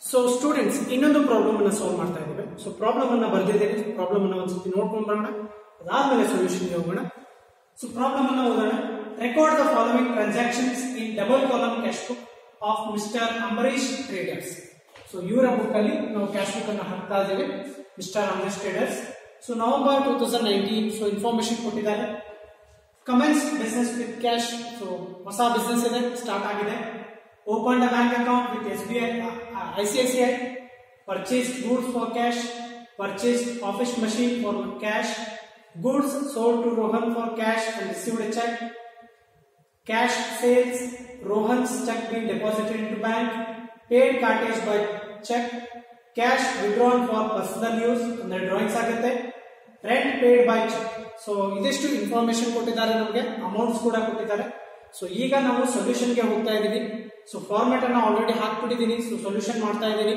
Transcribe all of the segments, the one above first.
So students ಇನ್ನೊಂದು problem ಅನ್ನ solve ಮಾಡ್ತಾ ಇದ್ದೇವೆ. ಸೊ ಪ್ರಾಬ್ಲಮ್ ಅನ್ನ ಬರ್ದಿದ್ದೇನೆ. ಪ್ರಾಬ್ಲಮ್ ಅನ್ನ ಒಂದ್ಸತಿ ನೋಡ್ಕೊಂಡು ಬರೋಣ, ಅದಾದ್ಮೇಲೆ ಸೊಲ್ಯೂಷನ್ ಹೋಗೋಣ. ಸೊ ಪ್ರಾಬ್ಲಮ್ ಅನ್ನ ಓದೋಣ. Record the following transactions in double column cash book of mister Ambareesh traders. So ಇವರ ಬುಕ್ ಅಲ್ಲಿ ನಾವು ಕ್ಯಾಶ್ ಬುಕ್ ಅನ್ನ ಹಾಕ್ತಾ ಇದ್ದೇವೆ, mister Ambareesh traders. So November 2019. So information ಕೊಟ್ಟಿದ್ದಾರೆ. Commence business with cash. So ಹೊಸ ಬಿಸ್ನೆಸ್ ಇದೆ, ಸ್ಟಾರ್ಟ್ ಆಗಿದೆ. Opened a bank account with SBI, ICICI, purchased goods for cash, purchased office machine for cash, goods sold to Rohan for cash and received a check, cash sales, Rohan's check being deposited into bank, paid cartage by check, cash withdrawn for personal use, ಅಂದ್ರೆ drawings ಆಗುತ್ತೆ, rent paid by check. So ಇದಿಷ್ಟು information ಕೊಟ್ಟಿದ್ದಾರೆ, ನಮಗೆ amounts ಕೂಡ ಕೊಟ್ಟಿದ್ದಾರೆ. So ಈಗ ನಾವು solution ಗೆ ಹೋಗ್ತಾ ಇದೀವಿ. ಸೊ ಫಾರ್ಮೆಟ್ ಅನ್ನ ಆಲ್ರೆಡಿ ಹಾಕ್ಬಿಟ್ಟಿದ್ದೀನಿ. ಸೊ ಸೊಲ್ಯೂಷನ್ ಮಾಡ್ತಾ ಇದ್ದೀನಿ.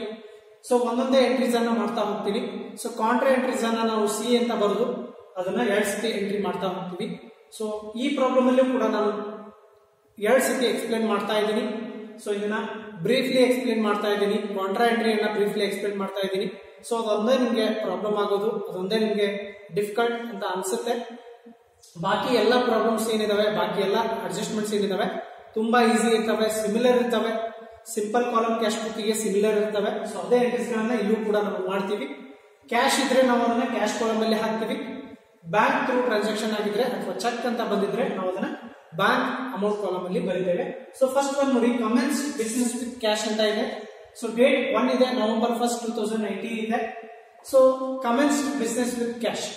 ಸೊ ಒಂದೊಂದೇ ಎಂಟ್ರೀಸ್ ಅನ್ನ ಮಾಡ್ತಾ ಹೋಗ್ತೀನಿ. ಸೊ ಕಾಂಟ್ರಾ ಎಂಟ್ರೀಸ್ ಅನ್ನ ನಾವು ಸಿ ಅಂತ ಬರೆದು ಅದನ್ನ 2 ಸತಿ ಎಂಟ್ರಿ ಮಾಡ್ತಾ ಹೋಗ್ತೀವಿ. ಸೊ ಈ ಪ್ರಾಬ್ಲಮ್ ಅಲ್ಲೂ ಕೂಡ ನಾನು 2 ಸತಿ ಎಕ್ಸ್ಪ್ಲೇನ್ ಮಾಡ್ತಾ ಇದ್ದೀನಿ. ಸೊ ಇದನ್ನ ಬ್ರೀಫ್ಲಿ ಎಕ್ಸ್ಪ್ಲೇನ್ ಮಾಡ್ತಾ ಇದ್ದೀನಿ. ಕಾಂಟ್ರಾ ಎಂಟ್ರಿಯನ್ನ ಬ್ರೀಫ್ಲಿ ಎಕ್ಸ್ಪ್ಲೇನ್ ಮಾಡ್ತಾ ಇದ್ದೀನಿ. ಸೊ ಅದೊಂದೇ ನಿಮ್ಗೆ ಪ್ರಾಬ್ಲಮ್ ಆಗೋದು, ಅದೊಂದೇ ನಿಮ್ಗೆ ಡಿಫಿಕಲ್ಟ್ ಅಂತ ಅನ್ಸುತ್ತೆ. ಬಾಕಿ ಎಲ್ಲ ಪ್ರಾಬ್ಲಮ್ಸ್ ಏನಿದಾವೆ, ಬಾಕಿ ಎಲ್ಲ ಅಡ್ಜಸ್ಟ್ಮೆಂಟ್ಸ್ ಏನಿದಾವೆ ತುಂಬಾ ಈಸಿ ಇರ್ತವೆ, ಸಿಮಿಲರ್ ಇರ್ತವೆ. ಸಿಂಪಲ್ ಕಾಲಮ್ ಕ್ಯಾಶ್ ಬುಕ್ ಗೆ ಸಿಮಿಲರ್ ಇರ್ತವೆ. ಸೊ ಅದೇ ಎಂಟ್ರೀಸ್ ಗಳನ್ನ ಇಲ್ಲೂ ಕೂಡ ನಾವು ಮಾಡ್ತೀವಿ. ಕ್ಯಾಶ್ ಇದ್ರೆ ನಾವು ಅದನ್ನ ಕ್ಯಾಶ್ ಕಾಲಮ್ ಅಲ್ಲಿ ಹಾಕ್ತಿವಿ. ಬ್ಯಾಂಕ್ ಥ್ರೂ ಟ್ರಾನ್ಸಾಕ್ಷನ್ ಆಗಿದ್ರೆ ಅಥವಾ ಚೆಕ್ ಅಂತ ಬಂದಿದ್ರೆ ನಾವು ಅದನ್ನ ಬ್ಯಾಂಕ್ ಅಮೌಂಟ್ ಕಾಲಮ್ ಅಲ್ಲಿ ಬರೀತೇವೆ. ಸೊ ಫಸ್ಟ್ ಒನ್ ನೋಡಿ, ಕಮೆನ್ಸ್ ಬಿಸ್ನೆಸ್ ವಿತ್ ಕ್ಯಾಶ್ ಅಂತ ಇದೆ. ಸೊ ಡೇಟ್ 1 ಇದೆ, ನವೆಂಬರ್ 1, 2019 ಇದೆ. So commence business with cash.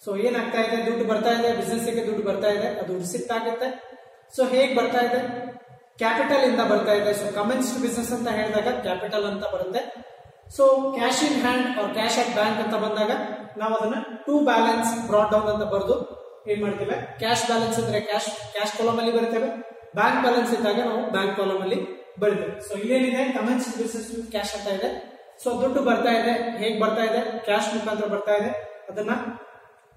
So ಏನಾಗ್ತಾ ಇದೆ, ದುಡ್ಡು ಬರ್ತಾ ಇದೆ, ಬಿಸ್ನೆಸ್ ಗೆ ದುಡ್ಡು ಬರ್ತಾ ಇದೆ, ಅದು ರಿಸಿಪ್ಟ್ ಆಗುತ್ತೆ. ಸೊ ಹೇಗ್ ಬರ್ತಾ ಇದೆ, ಕ್ಯಾಪಿಟಲ್ ಇಂದ ಬರ್ತಾ ಇದೆ. ಸೊ ಕಮೆನ್ಸ್ ಬಿಸ್ನೆಸ್ ಅಂತ ಹೇಳಿದಾಗ ಕ್ಯಾಪಿಟಲ್ ಅಂತ ಬರುತ್ತೆ. So cash in hand or cash at bank ಅಂತ ಬಂದಾಗ ನಾವು ಅದನ್ನ ಟು ಬ್ಯಾಲೆನ್ಸ್ ಬ್ರಾಟ್ ಡೌನ್ ಅಂತ ಬರೆದು ಏನ್ ಮಾಡ್ತೇವೆ, ಕ್ಯಾಶ್ ಬ್ಯಾಲೆನ್ಸ್ ಅಂದ್ರೆ ಕ್ಯಾಶ್ ಕಾಲಮ್ ಅಲ್ಲಿ ಬರ್ತೇವೆ, ಬ್ಯಾಂಕ್ ಬ್ಯಾಲೆನ್ಸ್ ಇದ್ದಾಗ ನಾವು ಬ್ಯಾಂಕ್ ಕಾಲಮ್ ಅಲ್ಲಿ ಬರ್ತೇವೆ. ಸೊ ಇಲ್ಲೇನಿದೆ, ಕಮೆನ್ಸ್ ಬಿಸ್ನೆಸ್ ವಿತ್ ಕ್ಯಾಶ್ ಅಂತ ಇದೆ. ಸೊ ದುಡ್ಡು ಬರ್ತಾ ಇದೆ, ಹೇಗ್ ಬರ್ತಾ ಇದೆ, ಕ್ಯಾಶ್ ಮುಖಾಂತರ ಬರ್ತಾ ಇದೆ. ಅದನ್ನ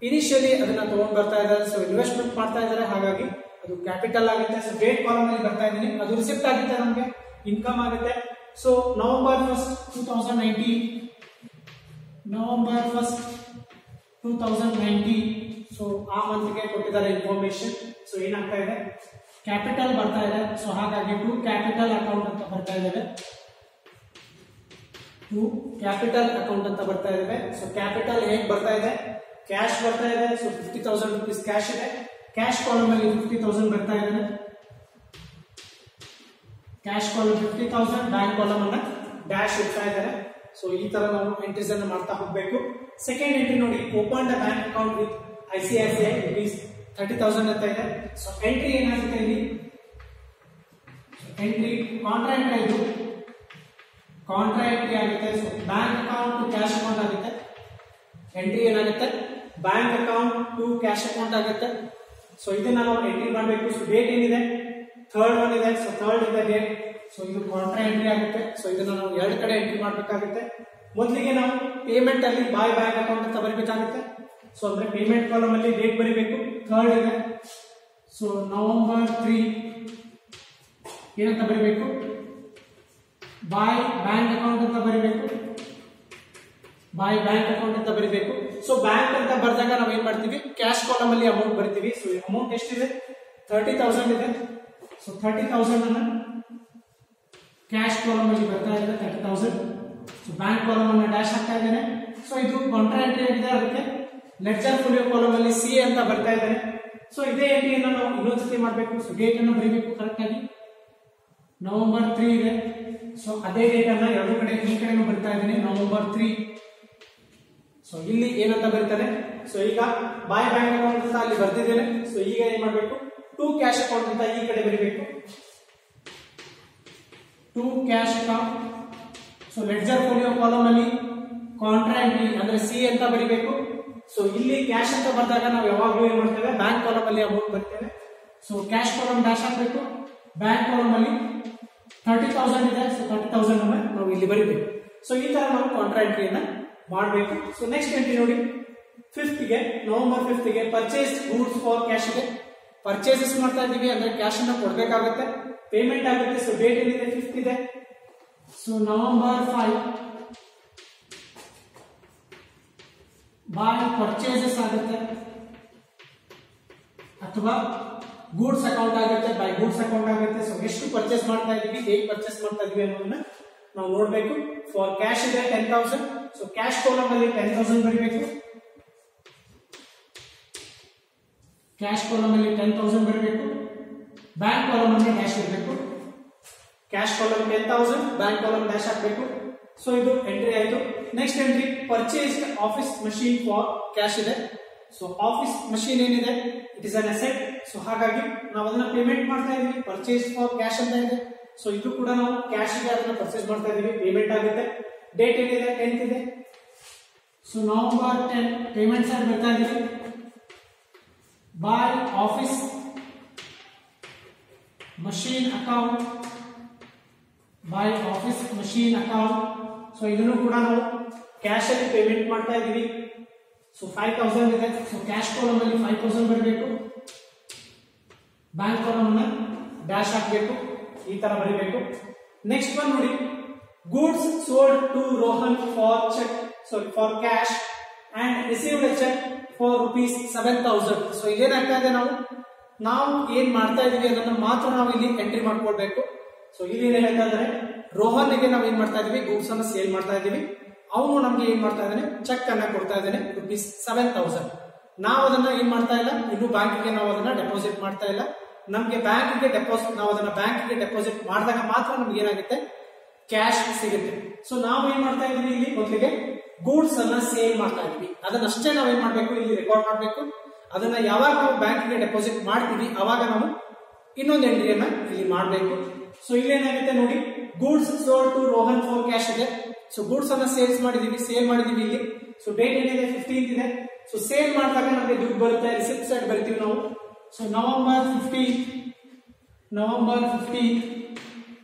ಇನಿಷಿಯಲಿ ಅದನ್ನ ತಗೊಂಡ್ ಬರ್ತಾ ಇದ್ದಾರೆ. ಸೊ ಇನ್ವೆಸ್ಟ್ಮೆಂಟ್ ಮಾಡ್ತಾ ಇದ್ದಾರೆ, ಹಾಗಾಗಿ ಅದು ಕ್ಯಾಪಿಟಲ್ ಆಗುತ್ತೆ. ಸೊ ಡೇಟ್ ಕಾಲಮ್ ಅಲ್ಲಿ ಬರ್ತಾ ಇದ್ದೀನಿ, ಅದು ರಿಸಿಪ್ಟ್ ಆಗುತ್ತೆ, ನಮಗೆ ಇನ್ಕಮ್ ಆಗುತ್ತೆ. So November 1, 2019, November 1, 2019. ಸೊ ಆ ಮಂತ್ ಗೆ ಕೊಟ್ಟಿದ್ದಾರೆ ಇನ್ಫಾರ್ಮೇಶನ್. ಸೊ ಏನಾಗ್ತಾ ಇದೆ, ಕ್ಯಾಪಿಟಲ್ ಬರ್ತಾ ಇದೆ. ಸೊ ಹಾಗಾಗಿ ಟು ಕ್ಯಾಪಿಟಲ್ ಅಕೌಂಟ್ ಅಂತ ಬರ್ತಾ ಇದ್ದೇವೆ, ಟು ಕ್ಯಾಪಿಟಲ್ ಅಕೌಂಟ್ ಅಂತ ಬರ್ತಾ ಇದ್ದೇವೆ. ಸೊ ಕ್ಯಾಪಿಟಲ್ ಹೇಗ್ ಬರ್ತಾ ಇದೆ, ಕ್ಯಾಶ್ ಬರ್ತಾ ಇದೆ. ಸೊ 50,000 rupees ಕ್ಯಾಶ್ ಇದೆ, ಕ್ಯಾಶ್ ಕಾಲಮ್ ಅಲ್ಲಿ 50,000 ಬರ್ತಾ ಇದೆ. ಕ್ಯಾಶ್ ಕಾಲಮ್ 50,000, ಬ್ಯಾಂಕ್ ಕಾಲಮ್ ಅನ್ನ ಡ್ಯಾಶ್ ಇಡ್ತಾ ಇದ್ದಾರೆ. ಸೊ ಈ ತರ ನಾವು ಎಂಟ್ರೀಸ್ ಅನ್ನು ಮಾಡ್ತಾ ಹೋಗ್ಬೇಕು. ಸೆಕೆಂಡ್ ಎಂಟ್ರಿ ನೋಡಿ, open the bank account with ICICI rupees 30,000 ಅಂತ ಇದೆ. ಸೊ ಎಂಟ್ರಿ ಏನಾಗುತ್ತೆ ಇಲ್ಲಿ, ಎಂಟ್ರಿ ಕಾಂಟ್ರಾ ಎಂಟ್ರಿ ಆಯಿತು, ಕಾಂಟ್ರಾ ಎಂಟ್ರಿ ಆಗುತ್ತೆ. So bank account to cash account ಆಗುತ್ತೆ. ಎಂಟ್ರಿ ಏನಾಗುತ್ತೆ, bank account to cash account ಆಗುತ್ತೆ. ಸೊ ಇದನ್ನ ನಾವು ಎಂಟ್ರಿ ಮಾಡಬೇಕು. ಸೊ ಡೇಟ್ ಏನಿದೆ, 3rd ಒನ್ ಇದೆ. ಸೊ 3rd ಇದೆ ಡೇಟ್. ಸೊ ಇದು ಕಾಂಟ್ರಾ ಎಂಟ್ರಿ ಆಗುತ್ತೆ. ಸೊ ಇದನ್ನ ನಾವು 2 ಕಡೆ ಎಂಟ್ರಿ ಮಾಡಬೇಕಾಗುತ್ತೆ. ಮೊದಲಿಗೆ ನಾವು ಪೇಮೆಂಟ್ ಅಲ್ಲಿ ಬಾಯ್ ಬ್ಯಾಂಕ್ ಅಕೌಂಟ್ ಅಂತ ಬರೀಬೇಕಾಗುತ್ತೆ. ಸೊ ಅಂದ್ರೆ ಪೇಮೆಂಟ್ ಕಾಲಮ್ ಅಲ್ಲಿ ಡೇಟ್ ಬರೀಬೇಕು, 3rd ಇದೆ. ಸೊ ನವೆಂಬರ್ 3 ಏನಂತ ಬರೀಬೇಕು, ಬಾಯ್ ಬ್ಯಾಂಕ್ ಅಕೌಂಟ್ ಅಂತ ಬರೀಬೇಕು, ಬಾಯ್ ಬ್ಯಾಂಕ್ ಅಕೌಂಟ್ ಅಂತ ಬರೀಬೇಕು. ಸೊ ಬ್ಯಾಂಕ್ ಅಂತ ಬರ್ದಾಗ ನಾವು ಏನ್ ಮಾಡ್ತೀವಿ, ಕ್ಯಾಶ್ ಕಾಲಮ್ ಅಲ್ಲಿ ಅಮೌಂಟ್ ಬರಿತೀವಿ. ಸೊ ಅಮೌಂಟ್ ಎಷ್ಟಿದೆ, 30,000 ಇದೆ. ಸೊ 30,000 ಅನ್ನ ಕ್ಯಾಶ್ ಕಾಲಮ್ ಅಲ್ಲಿ ಬರ್ತಾ ಇದೆ, 30,000. ಸೊ ಬ್ಯಾಂಕ್ ಕಾಲಮ್ ಅನ್ನ ಡ್ಯಾಶ್ ಹಾಕ್ತಾ ಇದ್ದೇನೆ. ಸೊ ಇದು ಕಾಂಟ್ರಾ ಎಂಟ್ರಿ ಆಗಿದೆ, ಅದಕ್ಕೆ ಲೆಡ್ಜರ್ ಫೋಲಿಯೋ ಕಾಲಮ್ ಅಲ್ಲಿ ಸಿ ಅಂತ ಬರ್ತಾ ಇದ್ದೇನೆ. ಸೊ ಇದೇ ಎಂಟ್ರಿಯನ್ನು ನಾವು ಇನ್ನೊಂದ್ಸತಿ ಮಾಡಬೇಕು. ಸೊ ಡೇಟ್ ಅನ್ನು ಬರೀಬೇಕು ಕರೆಕ್ಟ್ ಆಗಿ, ನವೆಂಬರ್ 3 ಇದೆ. ಸೊ ಅದೇ ಡೇಟ್ ಅನ್ನ 2 ಕಡೆ ಈ ಕಡೆನೂ ಬರ್ತಾ ಇದ್ದೇನೆ, ನವೆಂಬರ್ 3. ಸೊ ಇಲ್ಲಿ ಏನಂತ ಬರೀತಾರೆ, ಸೊ ಈಗ ಬಾಯ್ ಬ್ಯಾಂಕ್ ಅಕೌಂಟ್ ಅಂತ ಅಲ್ಲಿ ಬರ್ತಿದ್ದೇನೆ. ಸೊ ಈಗ ಏನ್ ಮಾಡಬೇಕು, ಟು ಕ್ಯಾಶ್ ಅಕೌಂಟ್ ಅಂತ ಈ ಕಡೆ ಬರೀಬೇಕು, to cash account. So ledger folio column ಅಲ್ಲಿ ಕಾಂಟ್ರಾ ಎಂಟ್ರಿ ಅಂದ್ರೆ ಸಿ ಅಂತ ಬರೀಬೇಕು. ಸೊ ಇಲ್ಲಿ ಕ್ಯಾಶ್ ಅಂತ ಬಂದಾಗ ನಾವು ಯಾವಾಗಲೂ ಏನ್ ಮಾಡ್ತೇವೆ, ಬ್ಯಾಂಕ್ ಕಾಲಮ್ ಅಲ್ಲಿ ಅಮೌಂಟ್ ಬರ್ತೇವೆ. ಸೊ ಕ್ಯಾಶ್ ಕಾಲಮ್ ಡ್ಯಾಶ್ ಹಾಕಬೇಕು, ಬ್ಯಾಂಕ್ ಕಾಲಮ್ ಅಲ್ಲಿ 30,000 ಇದೆ. ಸೊ 30,000 ಅನ್ನ ನಾವು ಇಲ್ಲಿ ಬರೀಬೇಕು. ಸೊ ಈ ತರ ನಾವು ಕಾಂಟ್ರಾ ಎಂಟ್ರಿಯನ್ನ ಮಾಡಬೇಕು. ಸೊ ನೆಕ್ಸ್ಟ್ ಎಂಟ್ರಿ ನೋಡಿ, 5th ಗೆ, ನವೆಂಬರ್ 5th ಗೆ ಪರ್ಚೇಸ್ ಗೂಡ್ಸ್ ಫಾರ್ ಕ್ಯಾಶ್ ಇದೆ. ಪರ್ಚೇಸಸ್ ಮಾಡ್ತಾ ಇದೀವಿ ಅಂದ್ರೆ ಕ್ಯಾಶ್ ಅನ್ನ ಕೊಡ್ಬೇಕಾಗುತ್ತೆ, ಪೇಮೆಂಟ್ ಆಗುತ್ತೆ. ಸೊ ಡೇಟ್ ಏನಿದೆ, 5th ಇದೆ. ಸೊ ನವೆಂಬರ್ 5 ಬೈ ಪರ್ಚೇಸಸ್ ಆಗುತ್ತೆ ಅಥವಾ ಗೂಡ್ಸ್ ಅಕೌಂಟ್ ಆಗುತ್ತೆ, ಬೈ ಗೂಡ್ಸ್ ಅಕೌಂಟ್ ಆಗುತ್ತೆ. ಸೊ ಎಷ್ಟು ಪರ್ಚೇಸ್ ಮಾಡ್ತಾ ಇದೀವಿ, ಹೇಗೆ ಪರ್ಚೇಸ್ ಮಾಡ್ತಾ ಇದೀವಿ ಅನ್ನೋದನ್ನ ನಾವು ನೋಡಬೇಕು. ಫಾರ್ ಕ್ಯಾಶ್ ಇದೆ 10,000. ಸೊ ಕ್ಯಾಶ್ ಕಾಲಮ್ ಅಲ್ಲಿ 10,000 ಬರೀಬೇಕು. ಕ್ಯಾಶ್ ಕಾಲಮ್ ಅಲ್ಲಿ 10,000 ಬರೀಬೇಕು. ಬ್ಯಾಂಕ್ ಕಾಲಮ್ ಅಲ್ಲಿ ಡ್ಯಾಶ್ ಇರಬೇಕು. Cash column 10,000, bank column dash ಹಾಕಬೇಕು. ಸೊ ಇದು ಎಂಟ್ರಿ ಆಯ್ತು. Next entry purchased office machine for cash ಇದೆ. ಸೊ ಆಫೀಸ್ ಮಷೀನ್ ಏನಿದೆ it is an asset. So ಹಾಗಾಗಿ ನಾವು ಅದನ್ನ ಪೇಮೆಂಟ್ ಮಾಡ್ತಾ ಇದೀವಿ. ಪರ್ಚೇಸ್ ಫಾರ್ ಕ್ಯಾಶ್ ಅಂತ ಇದೆ. ಸೊ ಇದು ಕೂಡ ನಾವು ಕ್ಯಾಶ್ ಗೆ ಅದನ್ನ ಪರ್ಚೇಸ್ ಮಾಡ್ತಾ ಇದೀವಿ, ಪೇಮೆಂಟ್ ಆಗುತ್ತೆ. ಡೇಟ್ ಏನಿದೆ 10th ಇದೆ. ಸೊ ನವೆಂಬರ್ 10 ಪೇಮೆಂಟ್ಸ್ ಆಗಿ ಬರ್ತಾ ಇದೀವಿ. By office machine account, by office machine account. So ಇದನ್ನು ಕೂಡ ನಾವು ಕ್ಯಾಶ್ ಅಲ್ಲಿ ಪೇಮೆಂಟ್ ಮಾಡ್ತಾ ಇದೀವಿ. ಸೊ 5,000 ಇದೆ. ಸೊ ಕ್ಯಾಶ್ ಕಾಲಮ್ ಅಲ್ಲಿ 5,000 ಬರಬೇಕು. ಬ್ಯಾಂಕ್ ಕಾಲಮ್ ನ ಡ್ಯಾಶ್ ಹಾಕಬೇಕು, ಈ ತರ ಬರೀಬೇಕು. ನೆಕ್ಸ್ಟ್ ಒನ್ ನೋಡಿ, goods sold to Rohan for cheque, sorry for cash and received a cheque for ₹7,000. So ಇದೇನಾಗ್ತಾ ಇದೆ, ನಾವು ಏನ್ ಮಾಡ್ತಾ ಇದೀವಿ ಅದನ್ನ ಮಾತ್ರ ನಾವು ಇಲ್ಲಿ ಎಂಟ್ರಿ ಮಾಡ್ಕೊಳ್ಬೇಕು. ಸೊ ಇಲ್ಲಿ ಏನ್ ಹೇಳ್ತಾ ಇದ್ದಾರೆ, ರೋಹನ್ಗೆ ನಾವು ಏನ್ ಮಾಡ್ತಾ ಇದೀವಿ, ಗೂಡ್ಸ್ ಅನ್ನ ಸೇಲ್ ಮಾಡ್ತಾ ಇದೀವಿ. ಅವನು ನಮ್ಗೆ ಏನ್ ಮಾಡ್ತಾ ಇದ್ದಾನೆ, ಚೆಕ್ ಅನ್ನ ಕೊಡ್ತಾ ಇದ್ದಾನೆ ₹7,000. ನಾವು ಅದನ್ನ ಏನ್ ಮಾಡ್ತಾ ಇಲ್ಲ, ಇನ್ನು ಬ್ಯಾಂಕ್ಗೆ ನಾವು ಅದನ್ನ ಡೆಪಾಸಿಟ್ ಮಾಡ್ತಾ ಇಲ್ಲ. ನಮ್ಗೆ ಬ್ಯಾಂಕ್ಗೆ ಡೆಪಾಸಿಟ್, ನಾವು ಅದನ್ನ ಬ್ಯಾಂಕ್ಗೆ ಡೆಪಾಸಿಟ್ ಮಾಡಿದಾಗ ಮಾತ್ರ ನಮ್ಗೆ ಏನಾಗುತ್ತೆ, ಕ್ಯಾಶ್ ಸಿಗುತ್ತೆ. ಸೊ ನಾವು ಏನ್ ಮಾಡ್ತಾ ಇದೀವಿ, ಇಲ್ಲಿ ಮೊದಲಿಗೆ ಗೂಡ್ಸ್ ಅನ್ನ ಸೇಲ್ ಮಾಡ್ತಾ ಇದೀವಿ. ಅದನ್ನಷ್ಟೇ ನಾವು ಏನ್ ಮಾಡ್ಬೇಕು, ಇಲ್ಲಿ ರೆಕಾರ್ಡ್ ಮಾಡ್ಬೇಕು. ಅದನ್ನ ಯಾವಾಗ ನಾವು ಬ್ಯಾಂಕ್ಗೆ ಡೆಪಾಸಿಟ್ ಮಾಡ್ತೀವಿ ಅವಾಗ ನಾವು ಇನ್ನೊಂದು ಎಂಟ್ರಿಯನ್ನ ಇಲ್ಲಿ ಮಾಡಬೇಕು. ಸೊ ಇಲ್ಲಿ ಏನಾಗುತ್ತೆ ನೋಡಿ, goods sold to Rohan for cash ಇದೆ. ಸೊ ಗೂಡ್ಸ್ ಅನ್ನ ಸೇಲ್ ಮಾಡಿದೀವಿ ಇಲ್ಲಿ. ಸೊ ಡೇಟ್ ಏನಿದೆ 15th ಇದೆ. ಸೊ ಸೇಲ್ ಮಾಡಿದಾಗ ನಮಗೆ ದುಡ್ಡು ಬರುತ್ತೆ, ರಿಸಿಪ್ಟ್ ಸೈಡ್ ಬರಿತೀವಿ ನಾವು. ಸೊ ನವೆಂಬರ್ 15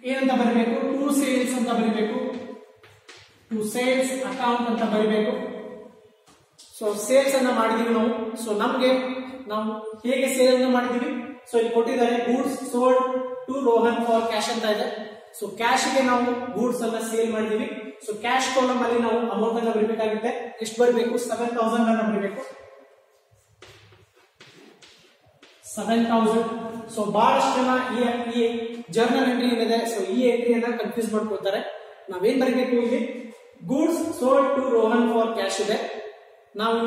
ಏನಂತ ಬರೀಬೇಕು, ಟು ಸೇಲ್ಸ್ ಅಂತ ಬರೀಬೇಕು. ಟು ಸೇಲ್ಸ್ ಅಕೌಂಟ್ ಅಂತ ಬರೀಬೇಕು. ಸೊ ಸೇಲ್ಸ್ ಅನ್ನ ಮಾಡಿದೀವಿ ನಾವು. ಸೊ ನಮ್ಗೆ ನಾವು ಹೇಗೆ ಸೇಲ್ ಅನ್ನ ಮಾಡಿದೀವಿ, ಸೊ ಇಲ್ಲಿ ಕೊಟ್ಟಿದ್ದಾರೆ goods sold to Rohan for cash ಅಂತ ಇದೆ. ಸೊ ಕ್ಯಾಶ್ ಗೆ ನಾವು ಗೂಡ್ಸ್ ಅನ್ನ ಸೇಲ್ ಮಾಡಿದೀವಿ. ಸೊ ಕ್ಯಾಶ್ ಕಾಲಮ್ ಅಲ್ಲಿ ನಾವು ಅಮೌಂಟ್ ಅನ್ನ ಬರೀಬೇಕಾಗುತ್ತೆ. ಎಷ್ಟು ಬರಬೇಕು, 7,000 ಅನ್ನ ಬರೀಬೇಕು. 7,000. ಸೊ ಬಹಳಷ್ಟು ಜನ ಈ ಜರ್ನಲ್ ಎಂಟ್ರಿ ಏನಿದೆ, ಸೊ ಈ ಎಂಟ್ರಿಯನ್ನ ಕನ್ಫ್ಯೂಸ್ ಮಾಡ್ಕೊಳ್ತಾರೆ. ನಾವೇನ್ ಬರೀಬೇಕು, ಇಲ್ಲಿ goods sold to Rohan for cash ಇದೆ. ನಾವು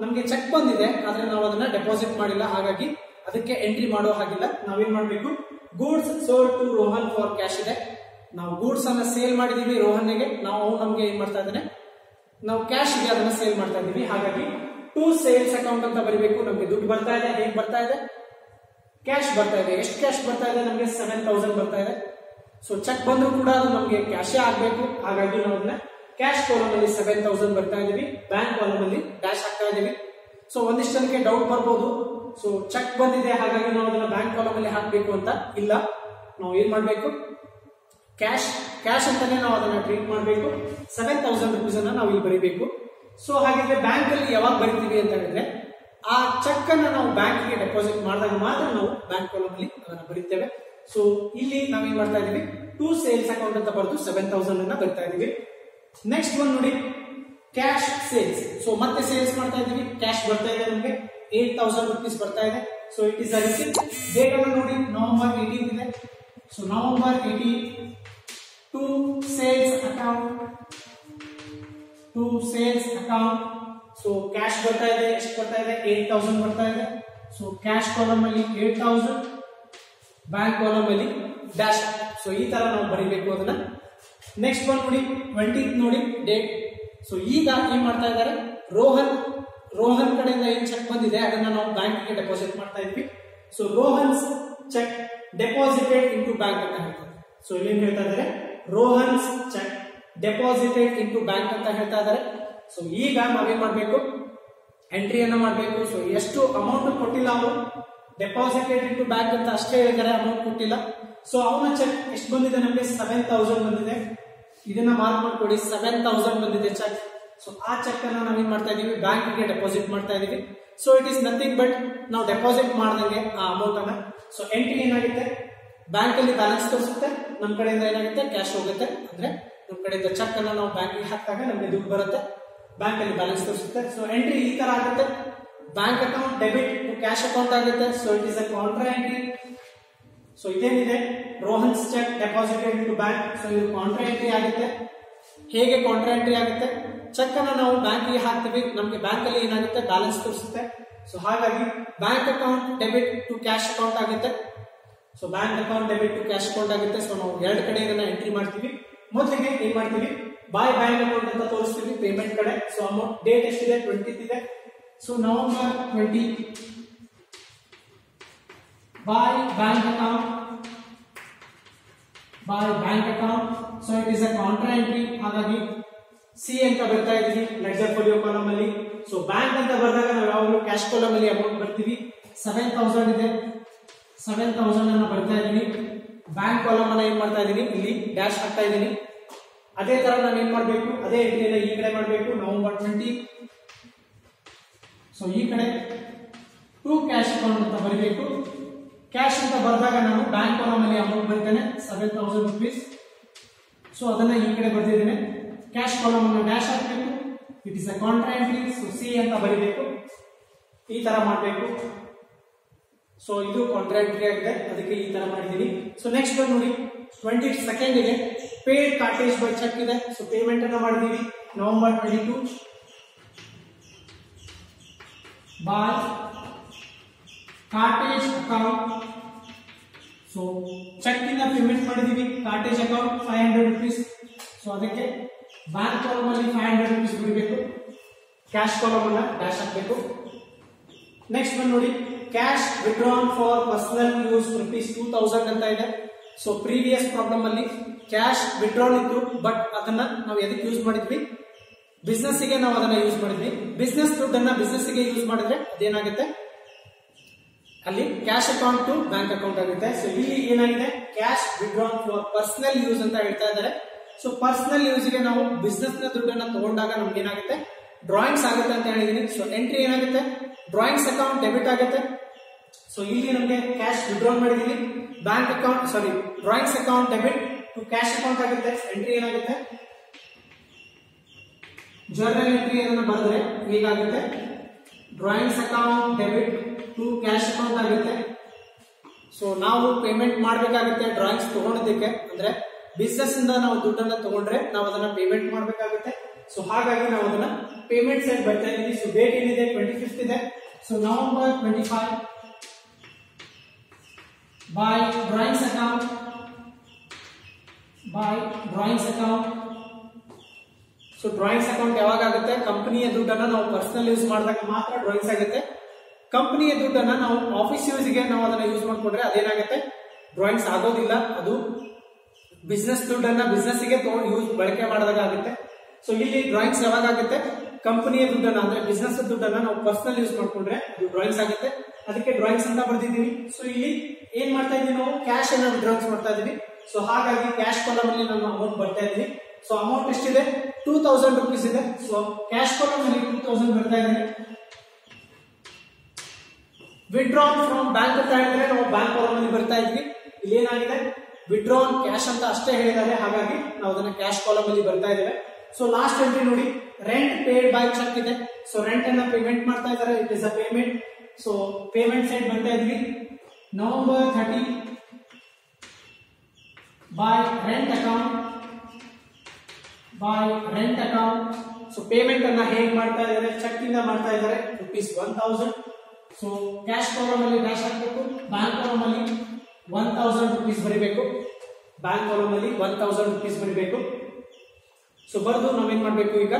ನಮ್ಗೆ ಚೆಕ್ ಬಂದಿದೆ, ಆದ್ರೆ ನಾವು ಅದನ್ನ ಡೆಪಾಸಿಟ್ ಮಾಡಿಲ್ಲ, ಹಾಗಾಗಿ ಅದಕ್ಕೆ ಎಂಟ್ರಿ ಮಾಡೋ ಹಾಗಿಲ್ಲ. ನಾವೇನ್ ಮಾಡ್ಬೇಕು, goods sold to Rohan for cash ಇದೆ. ನಾವು ಗೂಡ್ಸ್ ಅನ್ನ ಸೇಲ್ ಮಾಡಿದೀವಿ ರೋಹನ್ಗೆ. ನಾವು ನಮ್ಗೆ ಏನ್ ಮಾಡ್ತಾ ಇದ್ದಾನೆ, ನಾವು ಕ್ಯಾಶ್ ಗೆ ಅದನ್ನ ಸೇಲ್ ಮಾಡ್ತಾ ಇದೀವಿ. ಹಾಗಾಗಿ ಟು ಸೇಲ್ಸ್ ಅಕೌಂಟ್ ಅಂತ ಬರೀಬೇಕು. ನಮ್ಗೆ ದುಡ್ಡು ಬರ್ತಾ ಇದೆ, ಹೇಗೆ ಬರ್ತಾ ಇದೆ, ಕ್ಯಾಶ್ ಬರ್ತಾ ಇದೆ. ಎಷ್ಟು ಕ್ಯಾಶ್ ಬರ್ತಾ ಇದೆ, ನಮ್ಗೆ 7,000 ಬರ್ತಾ ಇದೆ. ಸೊ ಚೆಕ್ ಬಂದ್ರು ಕೂಡ ಅದು ನಮ್ಗೆ ಕ್ಯಾಶೇ ಆಗ್ಬೇಕು. ಹಾಗಾಗಿ ನಾವು ಅದನ್ನ ಕ್ಯಾಶ್ ಕಾಲಮ್ ಅಲ್ಲಿ 7,000 ಬರ್ತಾ ಇದೀವಿ, ಬ್ಯಾಂಕ್ ಕಾಲಮ್ ಅಲ್ಲಿ ಡ್ಯಾಶ್ ಹಾಕ್ತಾ ಇದೀವಿ. ಸೊ ಒಂದಿಷ್ಟು ಜನಕ್ಕೆ ಡೌಟ್ ಬರ್ಬೋದು, ಸೊ ಚೆಕ್ ಬಂದಿದೆ ಹಾಗಾಗಿ ನಾವು ಅದನ್ನ ಬ್ಯಾಂಕ್ ಕಾಲಮ್ ಅಲ್ಲಿ ಹಾಕ್ಬೇಕು ಅಂತ. ಇಲ್ಲ, ನಾವು ಏನ್ ಮಾಡ್ಬೇಕು, ಕ್ಯಾಶ್ ಅಂತಾನೆ ನಾವು ಅದನ್ನ ಟ್ರೀಟ್ ಮಾಡಬೇಕು. 7,000 ರೂಪೀಸ್ ಅನ್ನ ನಾವು ಇಲ್ಲಿ ಬರೀಬೇಕು. ಸೊ ಹಾಗಿದ್ರೆ ಬ್ಯಾಂಕ್ ಅಲ್ಲಿ ಯಾವಾಗ ಬರೀತೀವಿ ಅಂತ ಹೇಳಿದ್ರೆ, ಆ ಚೆಕ್ ಅನ್ನ ನಾವು ಬ್ಯಾಂಕ್ ಗೆ ಡೆಪಾಸಿಟ್ ಮಾಡಿದಾಗ ಮಾತ್ರ ನಾವು ಬ್ಯಾಂಕ್ ಕಾಲಮ್ ಅಲ್ಲಿ ಅದನ್ನ ಬರೀತೇವೆ. ಸೊ ಇಲ್ಲಿ ನಾವೇನ್ ಮಾಡ್ತಾ ಇದೀವಿ, ಟು ಸೇಲ್ಸ್ ಅಕೌಂಟ್ ಅಂತ ಬರೆದು 7,000 ಅನ್ನ ಬರ್ತಾ ಇದೀವಿ. ನೆಕ್ಸ್ಟ್ ಒನ್ ನೋಡಿ, ಕ್ಯಾಶ್ ಸೇಲ್ಸ್. ಸೊ ಮತ್ತೆ ಸೇಲ್ಸ್ ಮಾಡ್ತಾ ಇದೀವಿ, ಕ್ಯಾಶ್ ಬರ್ತಾ ಇದೆ ನಮಗೆ 8,000 ರೂಪೀಸ್ ಬರ್ತಾ ಇದೆ. So it is a receipt. Date ಅನ್ನು ನೋಡಿ, ನವೆಂಬರ್ 18 ಇದೆ. So November 18 to sales account. So cash ಬರ್ತಾ ಇದೆ, ಎಷ್ಟು ಬರ್ತಾ ಇದೆ, 8,000 ಬರ್ತಾ ಇದೆ. ಸೊ ಕ್ಯಾಶ್ ಕಾಲಮ್ ಅಲ್ಲಿ 8,000, ಬ್ಯಾಂಕ್ ಕಾಲಮ್ ಅಲ್ಲಿ ಡ್ಯಾಶ್. ಸೊ ಈ ತರ ನಾವು ಬರೀಬೇಕು ಅದನ್ನ. ನೆಕ್ಸ್ಟ್ ಒನ್ ನೋಡಿ, 20th ನೋಡಿ ಡೇಟ್. ಸೊ ಈಗ ಏನ್ ಮಾಡ್ತಾ ಇದ್ದಾರೆ, ರೋಹನ್ ಕಡೆಯಿಂದ ಏನ್ ಚೆಕ್ ಬಂದಿದೆ ಅದನ್ನ ನಾವು ಬ್ಯಾಂಕ್ ಗೆ ಡೆಪಾಸಿಟ್ ಮಾಡ್ತಾ ಇದ್ವಿ. So Rohan's cheque deposited into bank ಅಂತ ಹೇಳ್ತಾರೆ. ಸೊ ಇಲ್ಲಿ ಏನ್ ಹೇಳ್ತಾ ಇದ್ದಾರೆ, Rohan's cheque deposited into bank ಅಂತ ಹೇಳ್ತಾ ಇದ್ದಾರೆ. ಸೊ ಈಗ ನಾವೇನ್ ಮಾಡ್ಬೇಕು, ಎಂಟ್ರಿಯನ್ನ ಮಾಡಬೇಕು. ಸೊ ಎಷ್ಟು ಅಮೌಂಟ್ ಕೊಟ್ಟಿಲ್ಲ ಅವರು, ಡೆಪಾಸಿಟೆಡ್ ಇಂಟು ಬ್ಯಾಂಕ್ ಅಂತ ಅಷ್ಟೇ ಹೇಳಿದ್ದಾರೆ, ಅಮೌಂಟ್ ಕೊಟ್ಟಿಲ್ಲ. ಸೊ ಅವನ ಚೆಕ್ ಎಷ್ಟು ಬಂದಿದೆ, ನಮಗೆ 7,000 ಬಂದಿದೆ. ಇದನ್ನ ಮಾರ್ಕ್ ಮಾಡ್ಕೊಡಿ, 7,000 ಬಂದಿದೆ ಚೆಕ್. ಸೊ ಆ ಚೆಕ್ ಅನ್ನ ನಾವೇನ್ ಮಾಡ್ತಾ ಇದೀವಿ, ಬ್ಯಾಂಕ್ ಗೆ ಡೆಪಾಸಿಟ್ ಮಾಡ್ತಾ ಇದೀವಿ. So it is nothing but ನಾವು ಡೆಪಾಸಿಟ್ ಮಾಡ್ದಂಗೆ ಆ ಅಮೌಂಟ್ ಅನ್ನ. ಸೊ ಎಂಟ್ರಿ ಏನಾಗುತ್ತೆ, ಬ್ಯಾಂಕ್ ಅಲ್ಲಿ ಬ್ಯಾಲೆನ್ಸ್ ತೋರಿಸುತ್ತೆ, ನಮ್ಮ ಕಡೆಯಿಂದ ಏನಾಗುತ್ತೆ, ಕ್ಯಾಶ್ ಹೋಗುತ್ತೆ. ಅಂದ್ರೆ ನಮ್ಮ ಕಡೆಯಿಂದ ಚೆಕ್ ಅನ್ನ ನಾವು ಬ್ಯಾಂಕಿಗೆ ಹಾಕಿದಾಗ ನಮಗೆ ದುಡ್ಡು ಬರುತ್ತೆ, ಬ್ಯಾಂಕ್ ಅಲ್ಲಿ ಬ್ಯಾಲೆನ್ಸ್ ತೋರಿಸುತ್ತೆ. ಸೊ ಎಂಟ್ರಿ ಈ ತರ ಆಗುತ್ತೆ. Bank account debit to cash account ಆಗುತ್ತೆ. So it is a contra entry. So ಇದೇನಿದೆ Rohan's cheque deposited to bank. So ಇದು ಕಾಂಟ್ರಾ ಎಂಟ್ರಿ ಆಗುತ್ತೆ. ಹೇಗೆ ಕಾಂಟ್ರಾ ಎಂಟ್ರಿ ಆಗುತ್ತೆ? ಚೆಕ್ ಅನ್ನ ನಾವು ಬ್ಯಾಂಕಿಗೆ ಹಾಕ್ತೀವಿ, ನಮಗೆ ಬ್ಯಾಂಕ್ ಅಲ್ಲಿ ಏನಾಗುತ್ತೆ ಬ್ಯಾಲೆನ್ಸ್ ತೋರಿಸುತ್ತೆ. ಸೊ ಹಾಗಾಗಿ bank account debit to cash account ಆಗುತ್ತೆ. So bank account debit to cash account ಆಗುತ್ತೆ. ಸೊ ನಾವು ಎರಡು ಕಡೆ ಇದನ್ನ ಎಂಟ್ರಿ ಮಾಡ್ತೀವಿ. ಮೊದಲಿಗೆ ಏನ್ ಮಾಡ್ತೀವಿ, ಬೈ ಬ್ಯಾಂಕ್ ಅಕೌಂಟ್ ಅಂತ ತೋರಿಸ್ತೀವಿ ಪೇಮೆಂಟ್ ಕಡೆ. ಸೊ ಅಮೌಂಟ್ ಡೇಟ್ ಎಷ್ಟಿದೆ 20th ಇದೆ. So November 20 by bank account, by bank account. So it is a contra entry. ಹಾಗಾಗಿ ಸಿ ಅಂತ ಬರ್ತಾ ಇದೀವಿ ಲೆಡ್ಜರ್ ಫೋಲಿಯೋ ಕಾಲಮ್ ಅಲ್ಲಿ. ಸೊ ಬ್ಯಾಂಕ್ ಅಂತ ಬರೆದಾಗ ನಾವು ಯಾವಾಗಲೂ ಕ್ಯಾಶ್ ಕಾಲಮ್ ಅಲ್ಲಿ ಅಮೌಂಟ್ ಬರ್ತೀವಿ. 7000 ಇದೆ, 7000 ಅನ್ನ ಬರ್ತಾ ಇದೀನಿ. ಬ್ಯಾಂಕ್ ಕಾಲಮ್ ಅನ್ನ ಏನ್ ಮಾಡ್ತಾ ಇದೀನಿ, ಇಲ್ಲಿ ಡ್ಯಾಶ್ ಹಾಕ್ತಾ ಇದೀನಿ. ಅದೇ ತರ ನಾನು ಏನ್ ಮಾಡ್ಬೇಕು, ಅದೇ ಎಂಟ್ರಿನ ಈ ಕಡೆ ಮಾಡ್ಬೇಕು. ನವೆಂಬರ್ 20. ಸೊ ಈ ಕಡೆ ಟು ಕ್ಯಾಶ್ ಅಕೌಂಟ್ ಅಂತ ಬರೀಬೇಕು. ಕ್ಯಾಶ್ ಅಂತ ಬರೆದಾಗ ನಾನು ಬ್ಯಾಂಕ್ ಕಾಲಮ್ ಅಲ್ಲಿ ಅಮೌಂಟ್ ಬರ್ತೇನೆ 7000 rupees. ಸೊ ಅದನ್ನ ಈ ಕಡೆ ಬರ್ತಿದ್ದೇನೆ. ಕ್ಯಾಶ್ ಕಾಲಮ್ ಅನ್ನು ಡ್ಯಾಶ್ ಹಾಕಬೇಕು. It is a contra entry. So C ಅಂತ ಬರೀಬೇಕು. ಈ ತರ ಮಾಡಬೇಕು. ಸೊ ಇದು ಕಾಂಟ್ರಾ ಎಂಟ್ರಿ ಆಗಿದೆ, ಅದಕ್ಕೆ ಈ ತರ ಮಾಡಿದೀನಿ. ಸೊ ನೆಕ್ಸ್ಟ್ ಬಂದು ನೋಡಿ 22nd ಗೆ ಪೇಡ್ ಕಾರ್ಟೇಜ್ ಬೈ ಚೆಕ್ ಇದೆ. ಸೊ ಪೇಮೆಂಟ್ ಅನ್ನ ಮಾಡಿದೀವಿ November 22 by cartage account. So cheque ಇಂದ ಪೇಮೆಂಟ್ ಮಾಡಿದೀವಿ. Cartage account 500 rupees. ಸೊ ಅದಕ್ಕೆ ಬ್ಯಾಂಕ್ ಕಾಲಮ್ ಅಲ್ಲಿ 500 rupees ಬಿಡಬೇಕು. ಕ್ಯಾಶ್ ಕಾಲಮ್ ಅನ್ನ ಡ್ಯಾಶ್ ಹಾಕಬೇಕು. ನೆಕ್ಸ್ಟ್ ಬಂದು ನೋಡಿ cash withdrawn for personal use ₹2000 ಅಂತ ಇದೆ. ಸೊ ಪ್ರೀವಿಯಸ್ ಪ್ರಾಬ್ಲಮ್ ಅಲ್ಲಿ ಕ್ಯಾಶ್ ವಿಡ್ರಾನ್ ಇತ್ತು, ಬಟ್ ಅದನ್ನ ನಾವು ಎದಕ್ಕೆ ಯೂಸ್ ಮಾಡಿದ್ವಿ, ಬಿಸ್ನೆಸ್ ಗೆ ನಾವು ಅದನ್ನ ಯೂಸ್ ಮಾಡಿದ್ವಿ. ಬಿಸ್ನೆಸ್ ದುಡ್ಡನ್ನ ಬಿಸ್ನೆಸ್ ಗೆ ಯೂಸ್ ಮಾಡಿದ್ರೆ ಅದೇನಾಗುತ್ತೆ, ಅಲ್ಲಿ cash account to bank account ಆಗುತ್ತೆ. ಸೊ ಇಲ್ಲಿ ಏನಾಗಿದೆ, cash withdrawn for personal use ಅಂತ ಹೇಳ್ತಾ ಇದ್ದಾರೆ. ಸೊ ಪರ್ಸನಲ್ ಯೂಸ್ ಗೆ ನಾವು ಬಿಸ್ನೆಸ್ ನ ದುಡ್ಡನ್ನ ತಗೊಂಡಾಗ ನಮ್ಗೆ ಏನಾಗುತ್ತೆ, ಡ್ರಾಯಿಂಗ್ಸ್ ಆಗುತ್ತೆ ಅಂತ ಹೇಳಿದೀನಿ. ಸೊ ಎಂಟ್ರಿ ಏನಾಗುತ್ತೆ, ಡ್ರಾಯಿಂಗ್ಸ್ ಅಕೌಂಟ್ ಡೆಬಿಟ್ ಆಗುತ್ತೆ. ಸೊ ಇಲ್ಲಿ ನಮಗೆ ಕ್ಯಾಶ್ ವಿಡ್ರಾನ್ ಮಾಡಿದೀವಿ, bank account sorry drawings account debit to cash account ಆಗುತ್ತೆ. ಎಂಟ್ರಿ ಏನಾಗುತ್ತೆ, ಜರ್ನಲ್ ಎಂಟ್ರಿ ಅದನ್ನ ಬರೆದ್ರೆ ಹೇಗಾಗುತ್ತೆ, drawings account debit to cash account ಆಗುತ್ತೆ. ಸೊ ನಾವು ಪೇಮೆಂಟ್ ಮಾಡಬೇಕಾಗುತ್ತೆ ಡ್ರಾಯಿಂಗ್ಸ್ ತಗೊಂಡಿದ್ದಕ್ಕೆ, ಅಂದ್ರೆ ಬಿಸ್ನೆಸ್ ಇಂದ ನಾವು ದುಡ್ಡನ್ನ ತಗೊಂಡ್ರೆ ನಾವು ಅದನ್ನ ಪೇಮೆಂಟ್ ಮಾಡಬೇಕಾಗುತ್ತೆ. ಸೊ ಹಾಗಾಗಿ ನಾವು ಅದನ್ನ ಪೇಮೆಂಟ್ ಸೈಡ್ ಬರ್ತಾ ಇದೀವಿ. ಸೊ ಡೇಟ್ ಏನಿದೆ 25th ಇದೆ. So November 25 by drawings account, by drawings account. So drawings account ಯಾವಾಗ ಆಗುತ್ತೆ, ಕಂಪನಿಯ ದುಡ್ಡನ್ನ ನಾವು ಪರ್ಸನಲ್ ಯೂಸ್ ಮಾಡಿದಾಗ ಮಾತ್ರ ಡ್ರಾಯಿಂಗ್ಸ್ ಆಗುತ್ತೆ. ಕಂಪನಿಯ ದುಡ್ಡನ್ನ ನಾವು ಆಫೀಸ್ ಯೂಸ್ಗೆ ನಾವು ಅದನ್ನ ಯೂಸ್ ಮಾಡ್ಕೊಂಡ್ರೆ ಅದೇನಾಗುತ್ತೆ, ಡ್ರಾಯಿಂಗ್ಸ್ ಆಗೋದಿಲ್ಲ. ಅದು ಬಿಸ್ನೆಸ್ ದುಡ್ಡನ್ನ ಬಿಸ್ನೆಸ್ ಗೆ ಯೂಸ್ ಬಳಕೆ ಮಾಡಿದಾಗ ಆಗುತ್ತೆ. ಸೊ ಇಲ್ಲಿ ಡ್ರಾಯಿಂಗ್ಸ್ ಯಾವಾಗ ಆಗುತ್ತೆ, ಕಂಪನಿಯ ದುಡ್ಡನ್ನ ಅಂದ್ರೆ ಬಿಸ್ನೆಸ್ ದುಡ್ಡನ್ನ ನಾವು ಪರ್ಸನಲ್ ಯೂಸ್ ಮಾಡ್ಕೊಂಡ್ರೆ ಅದು ಡ್ರಾಯಿಂಗ್ಸ್ ಆಗುತ್ತೆ. ಅದಕ್ಕೆ ಡ್ರಾಯಿಂಗ್ಸ್ ಅಂತ ಬರ್ದಿದ್ದೀವಿ. ಸೊ ಇಲ್ಲಿ ಏನ್ ಮಾಡ್ತಾ ಇದೀವಿ, ನಾವು ಕ್ಯಾಶ್ ಅನ್ನ ವಿಡ್ರಾಯಿಂಗ್ಸ್ ಮಾಡ್ತಾ ಇದೀವಿ. ಸೊ ಹಾಗಾಗಿ ಕ್ಯಾಶ್ ಕಾಲಮ್ ಅಲ್ಲಿ ನಮ್ಮ ಅಮೌಂಟ್ ಬರ್ತಾ ಇದೀವಿ. ಸೊ ಅಮೌಂಟ್ ಎಷ್ಟಿದೆ, 2000 rupees ಇದೆ. ಸೊ ಕ್ಯಾಶ್ ಕಾಲಮ್ ಅಲ್ಲಿ 2000 ಬರ್ತಾ ಇದೆ. ವಿಡ್ರಾನ್ ಫ್ರಮ್ ಬ್ಯಾಂಕ್ ಅಂತ ಹೇಳಿದ್ರೆ ನಾವು ಬ್ಯಾಂಕ್ ಕಾಲಮ್ ಅಲ್ಲಿ ಬರ್ತಾ ಇದ್ವಿ. ಇಲ್ಲಿ ಏನಾಗಿದೆ, ವಿಡ್ರಾನ್ ಕ್ಯಾಶ್ ಅಂತ ಅಷ್ಟೇ ಹೇಳಿದ್ದಾರೆ, ಹಾಗಾಗಿ ನಾವು ಅದನ್ನ ಕ್ಯಾಶ್ ಕಾಲಮ್ ಅಲ್ಲಿ ಬರ್ತಾ ಇದ್ದೇವೆ. ಸೊ ಲಾಸ್ಟ್ ಎಂಟ್ರಿ ನೋಡಿ, ರೆಂಟ್ ಪೇಡ್ ಬೈ ಚೆಕ್ ಇದೆ. ಸೊ ರೆಂಟ್ ಅನ್ನ ಪೇಮೆಂಟ್ ಮಾಡ್ತಾ ಇದ್ದಾರೆ, it is a payment. So payment side ಬರ್ತಾ ಇದ್ವಿ November 30 by rent account, by rent account. So payment ಅನ್ನ ಹೇಗೆ ಮಾಡ್ತಾ ಇದ್ದಾರೆ, ಚೆಕ್ ಇಂದ ಮಾಡ್ತಾ ಇದ್ದಾರೆ ₹1000. ಸೊ ಕ್ಯಾಶ್ ಕಾಲಮ್ ಅಲ್ಲಿ ಡ್ಯಾಶ್ ಹಾಕಬೇಕು, ಬ್ಯಾಂಕ್ ಕಾಲಮ್ ಅಲ್ಲಿ 1000 rupees ಬರೀಬೇಕು. ಬ್ಯಾಂಕ್ ಕಾಲಮ್ ಅಲ್ಲಿ 1000 rupees ಬರೀಬೇಕು. ಸೊ ಬರೆದು ನಾವೇನ್ ಮಾಡ್ಬೇಕು, ಈಗ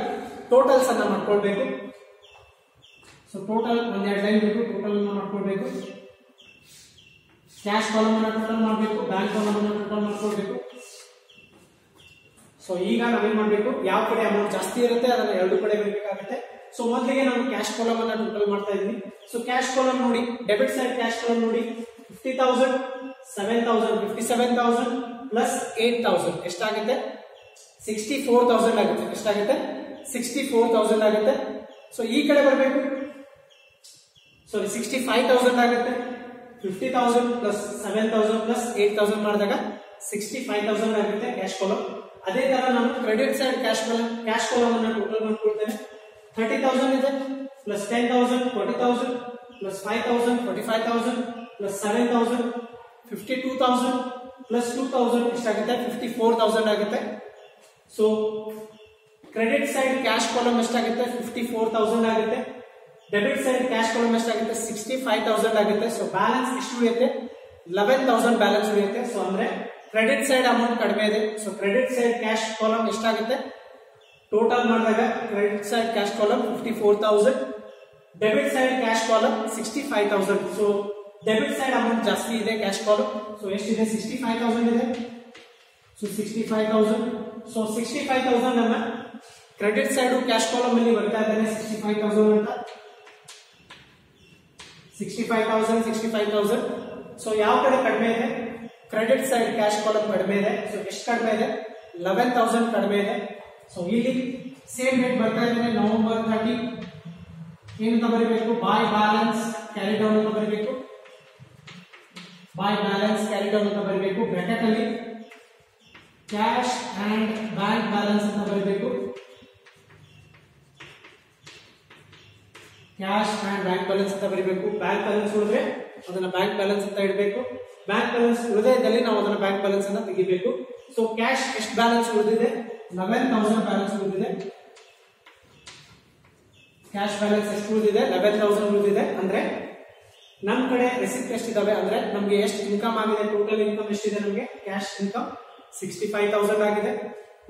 ಟೋಟಲ್ಸ್ ಅನ್ನ ಮಾಡ್ಕೊಳ್ಬೇಕು. ಸೊ ಟೋಟಲ್ ಒಂದೆರಡು ಲೈನ್ ಬೇಕು, ಟೋಟಲ್ ಅನ್ನ ಮಾಡ್ಕೊಳ್ಬೇಕು. ಕ್ಯಾಶ್ ಕಾಲಮ್ ಅನ್ನ ಟೋಟಲ್ ಮಾಡಬೇಕು, ಬ್ಯಾಂಕ್ ಕಾಲಮ್ ಅನ್ನ ಟೋಟಲ್ ಮಾಡ್ಕೊಳ್ಬೇಕು. ಸೊ ಈಗ ನಾವೇನ್ ಮಾಡ್ಬೇಕು, ಯಾವ ಕಡೆ ಅಮೌಂಟ್ ಜಾಸ್ತಿ ಇರುತ್ತೆ ಅದನ್ನ ಎರಡು ಕಡೆ ಬರಬೇಕಾಗುತ್ತೆ. ಸೊ ಮೊದಲಿಗೆ ನಾವು ಕ್ಯಾಶ್ ಕಾಲಮ್ ಅನ್ನ ಟೋಟಲ್ ಮಾಡ್ತಾ ಇದೀನಿ. ಸೊ ಕ್ಯಾಶ್ ಕಾಲಮ್ ನೋಡಿ, ಡೆಬಿಟ್ ಸೈಡ್ ಕ್ಯಾಶ್ ಕಾಲಮ್ ನೋಡಿ, 50,000, 7,000, 57,000 ಪ್ಲಸ್ 8,000 ಎಷ್ಟಾಗುತ್ತೆ, 64,000 ಆಗುತ್ತೆ. ಎಷ್ಟಾಗುತ್ತೆ, 64,000 ಆಗುತ್ತೆ. ಸೊ ಈ ಕಡೆ ಬರಬೇಕು, ಸಾರಿ 65,000 ಆಗುತ್ತೆ. 50,000 ಪ್ಲಸ್ 7,000 ಪ್ಲಸ್ 8,000 ಮಾಡಿದಾಗ 65,000 ಆಗುತ್ತೆ ಕ್ಯಾಶ್ ಕಾಲಮ್. ಅದೇ ತರ ನಾನು ಕ್ರೆಡಿಟ್ ಸೈಡ್ ಕ್ಯಾಶ್ ಕಾಲಮ್ ಅನ್ನು ಟೋಟಲ್ ಮಾಡ್ಕೊಳ್ತೇನೆ. 30,000 ಇದೆ ಪ್ಲಸ್ 10,000 40,000 ಪ್ಲಸ್ 5,000 45,000 ಪ್ಲಸ್ 7,000 52,000 ಪ್ಲಸ್ 2,000 ಎಷ್ಟಾಗುತ್ತೆ 54,000 ಆಗುತ್ತೆ. So credit side cash column ಎಷ್ಟಾಗುತ್ತೆ 54,000 ಆಗುತ್ತೆ. ಡೆಬಿಟ್ ಸೈಡ್ ಕ್ಯಾಶ್ ಕಾಲಮ್ ಎಷ್ಟಾಗುತ್ತೆ 65,000 ಆಗುತ್ತೆ. ಸೊ ಬ್ಯಾಲೆನ್ಸ್ ಎಷ್ಟು ಉಳಿಯುತ್ತೆ 11,000 ಬ್ಯಾಲೆನ್ಸ್ ಉಳಿಯುತ್ತೆ. ಸೊ ಅಂದ್ರೆ ಕ್ರೆಡಿಟ್ ಸೈಡ್ ಅಮೌಂಟ್ ಕಡಿಮೆ ಇದೆ. So credit side cash column ಎಷ್ಟಾಗುತ್ತೆ ಟೋಟಲ್ ಮಾಡಿದಾಗ credit side cash column 54,000, debit side cash column 65,000. So debit side amount ಜಾಸ್ತಿ ಇದೆ ಕ್ಯಾಶ್ ಕಾಲಮ್. ಸೊ ಎಷ್ಟಿದೆ 65,000 ಇದೆ. ಸೊ 65,000. ಸೊ 65,000 ನಮ್ಮ ಕ್ರೆಡಿಟ್ ಸೈಡ್ ಕ್ಯಾಶ್ ಕಾಲಮ್ ಅಲ್ಲಿ ಬರ್ತಾ ಇದ್ದಾನೆ 65,000 ಅಂತ. 65,000. ಸೊ ಯಾವ ಕಡೆ ಕಡಿಮೆ ಇದೆ ಕ್ರೆಡಿಟ್ ಸೈಡ್ ಕ್ಯಾಶ್ ಕಾಲಮ್ ಕಡಿಮೆ ಇದೆ. ಸೊ ಎಷ್ಟು ಕಡಿಮೆ ಇದೆ 11,000 ಕಡಿಮೆ ಇದೆ. ಸೊ ಇಲ್ಲಿ ಸೇಮ್ ಡೇಟ್ ಬರ್ತಾ ಇದ್ದಾನೆ ನವೆಂಬರ್ 30. ಏನಂತ ಬರೀಬೇಕು ಬೈ ಬ್ಯಾಲೆನ್ಸ್ ಕ್ಯಾರಿ ಡೌನ್ ಅಂತ ಬರೀಬೇಕು. ಬೈ ಬ್ಯಾಲೆನ್ಸ್ ಕ್ಯಾರಿ ಡೌನ್ ಅಂತ ಬರೀಬೇಕು. ಬ್ರಾಕೆಟ್ ಅಲ್ಲಿ ಕ್ಯಾಶ್ ಅಂಡ್ ಬ್ಯಾಂಕ್ ಬ್ಯಾಲೆನ್ಸ್ ಅಂತ ಬರೀಬೇಕು. ಕ್ಯಾಶ್ ಅಂಡ್ ಬ್ಯಾಂಕ್ ಬ್ಯಾಲೆನ್ಸ್ ಅಂತ ಬರೀಬೇಕು. ಬ್ಯಾಂಕ್ ಬ್ಯಾಲೆನ್ಸ್ ಉಳಿದ್ರೆ ಅದನ್ನ ಬ್ಯಾಂಕ್ ಬ್ಯಾಲೆನ್ಸ್ ಅಂತ ಇಡಬೇಕು. ಬ್ಯಾಂಕ್ ಬ್ಯಾಲೆನ್ಸ್ ಉಳಿದೇ ಇದ್ದಲ್ಲಿ ನಾವು ಅದನ್ನ ಬ್ಯಾಂಕ್ ಬ್ಯಾಲೆನ್ಸ್ ಅನ್ನ ತೆಗಿಬೇಕು. ಸೊ ಕ್ಯಾಶ್ ಎಷ್ಟು ಬ್ಯಾಲೆನ್ಸ್ ಉಳಿದಿದೆ 11,000 ಬ್ಯಾಲೆನ್ಸ್ ಉಳಿದಿದೆ. ಕ್ಯಾಶ್ ಬ್ಯಾಲೆನ್ಸ್ ಎಷ್ಟು ಉಳಿದಿದೆ 11,000 ಉಳಿದಿದೆ. ಅಂದ್ರೆ ನಮ್ ಕಡೆ ರೆಸಿಪ್ಟ್ ಎಷ್ಟಿದಾವೆ ಅಂದ್ರೆ ನಮ್ಗೆ ಎಷ್ಟು ಇನ್ಕಮ್ ಆಗಿದೆ ಟೋಟಲ್ ಇನ್ಕಮ್ ಎಷ್ಟಿದೆ ನಮ್ಗೆ ಕ್ಯಾಶ್ ಇನ್ಕಮ್ 65,000 ಆಗಿದೆ.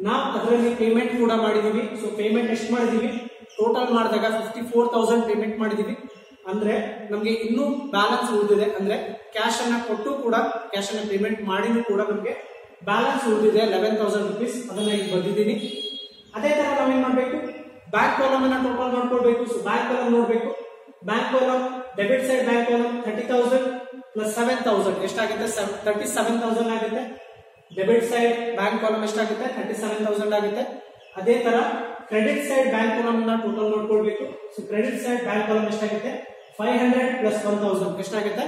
ನಾವು ಅದರಲ್ಲಿ ಪೇಮೆಂಟ್ ಕೂಡ ಮಾಡಿದೀವಿ. ಸೊ ಪೇಮೆಂಟ್ ಎಷ್ಟು ಮಾಡಿದೀವಿ ಟೋಟಲ್ ಮಾಡಿದಾಗ 54,000 ಪೇಮೆಂಟ್ ಮಾಡಿದೀವಿ. ಅಂದ್ರೆ ನಮ್ಗೆ ಇನ್ನೂ ಬ್ಯಾಲೆನ್ಸ್ ಉಳಿದಿದೆ. ಅಂದ್ರೆ ಕ್ಯಾಶ್ ಅನ್ನ ಕೊಟ್ಟು ಕೂಡ ಕ್ಯಾಶ್ ಅನ್ನ ಪೇಮೆಂಟ್ ಮಾಡಿನೂ ಕೂಡ ನಮ್ಗೆ ಬ್ಯಾಲೆನ್ಸ್ ಉಳಿದಿದೆ 11,000 rupees. ಅದನ್ನ ಇಲ್ಲಿ ಬರ್ದಿದ್ದೀನಿ. ಅದೇ ತರ ನಾವೇನ್ ಮಾಡ್ಬೇಕು ಬ್ಯಾಂಕ್ ಕಾಲಮ್ ಅನ್ನ ಟೋಟಲ್ ಮಾಡ್ಕೊಳ್ಬೇಕು. ಸೊ ಬ್ಯಾಂಕ್ ಕಾಲಮ್ ನೋಡ್ಬೇಕು. Bank column debit side bank column 30,000 plus 7,000 ಎಷ್ಟಾಗುತ್ತೆ 37,000 ಆಗುತ್ತೆ. ಡೆಬಿಟ್ ಸೈಡ್ ಬ್ಯಾಂಕ್ ಕಾಲಮ್ ಎಷ್ಟಾಗುತ್ತೆ 37,000 ಆಗುತ್ತೆ. ಅದೇ ತರ ಕ್ರೆಡಿಟ್ ಸೈಡ್ ಬ್ಯಾಂಕ್ ಕಾಲಮ್ ನ ಟೋಟಲ್ ಮಾಡ್ಕೊಳ್ಬೇಕು. So credit side bank column ಎಷ್ಟಾಗುತ್ತೆ 500 ಪ್ಲಸ್ 1,000 ಎಷ್ಟಾಗುತ್ತೆ